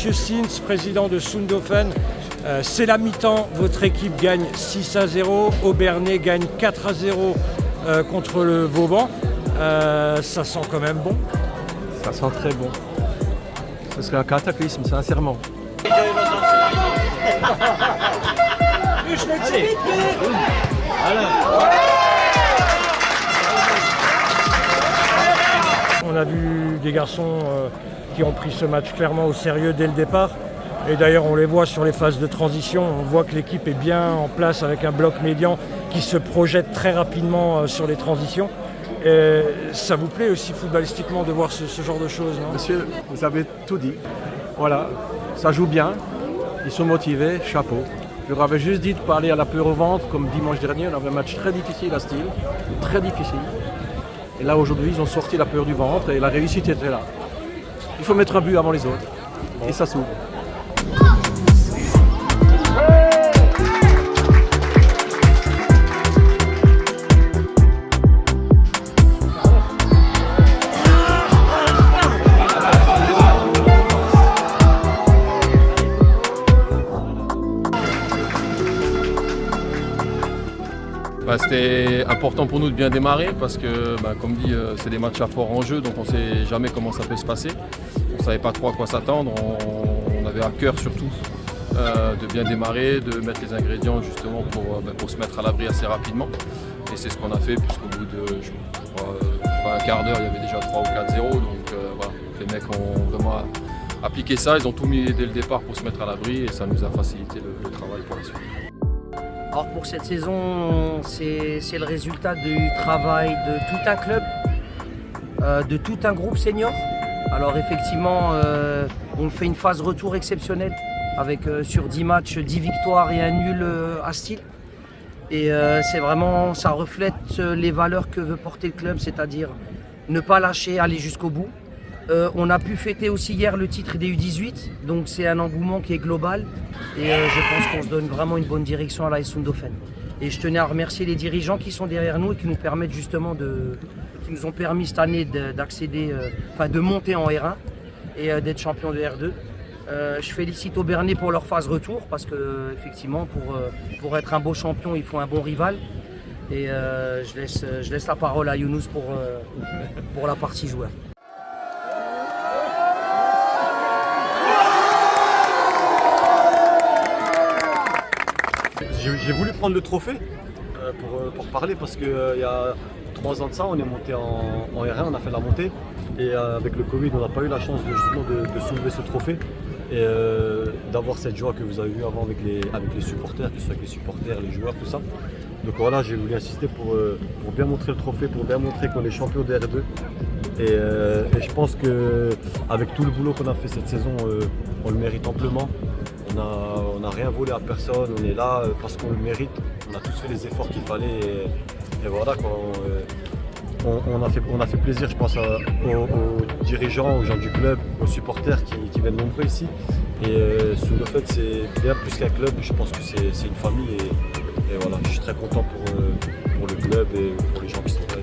Monsieur Sins, président de Sundofen. C'est la mi-temps, votre équipe gagne 6-0, Obernai gagne 4-0 contre le Vauban. Ça sent quand même bon. Ça sent très bon. Ce serait un cataclysme, sincèrement. On a vu des garçons qui ont pris ce match clairement au sérieux dès le départ. Et d'ailleurs, on les voit sur les phases de transition. On voit que l'équipe est bien en place avec un bloc médian qui se projette très rapidement sur les transitions. Et ça vous plaît aussi footballistiquement de voir ce genre de choses, non ? Monsieur, vous avez tout dit. Voilà, ça joue bien. Ils sont motivés, chapeau. Je leur avais juste dit de pas aller à la peur au ventre, comme dimanche dernier. On avait un match très difficile à Steel, très difficile. Et là, aujourd'hui, ils ont sorti la peur du ventre et la réussite était là. Il faut mettre un but avant les autres. Et ça s'ouvre. C'était important pour nous de bien démarrer parce que, comme dit, c'est des matchs à fort enjeu, donc on ne sait jamais comment ça peut se passer. On ne savait pas trop à quoi s'attendre, on avait à cœur surtout de bien démarrer, de mettre les ingrédients justement pour se mettre à l'abri assez rapidement. Et c'est ce qu'on a fait puisqu'au bout de un quart d'heure, il y avait déjà 3 ou 4-0. Donc voilà, les mecs ont vraiment appliqué ça, ils ont tout mis dès le départ pour se mettre à l'abri et ça nous a facilité le travail pour la suite. Alors pour cette saison, c'est le résultat du travail de tout un club, de tout un groupe senior. Alors effectivement, on fait une phase retour exceptionnelle avec sur 10 matchs, 10 victoires et un nul à Steel. Et c'est vraiment, ça reflète les valeurs que veut porter le club, c'est-à-dire ne pas lâcher, aller jusqu'au bout. On a pu fêter aussi hier le titre des U18, donc c'est un engouement qui est global et je pense qu'on se donne vraiment une bonne direction à la Sundofen. Et je tenais à remercier les dirigeants qui sont derrière nous et qui nous permettent justement qui nous ont permis cette année d'accéder, de monter en R1 et d'être champion de R2. Je félicite Obernai pour leur phase retour parce que effectivement pour être un beau champion il faut un bon rival. Et je laisse la parole à Younous pour la partie joueur. J'ai voulu prendre le trophée pour parler parce qu'il y a 3 ans de ça, on est monté en R1, on a fait la montée et avec le Covid, on n'a pas eu la chance de soulever ce trophée et d'avoir cette joie que vous avez eue avant avec les supporters, que ce soit avec les supporters, les joueurs, tout ça. Donc voilà, j'ai voulu insister pour bien montrer le trophée, pour bien montrer qu'on est champion de R2 et je pense qu'avec tout le boulot qu'on a fait cette saison, on le mérite amplement. On n'a rien volé à personne, on est là parce qu'on le mérite, on a tous fait les efforts qu'il fallait et voilà, on a fait plaisir je pense aux dirigeants, aux gens du club, aux supporters qui viennent nombreux ici et Sundofen c'est bien plus qu'un club, je pense que c'est une famille et voilà, je suis très content pour le club et pour les gens qui sont là.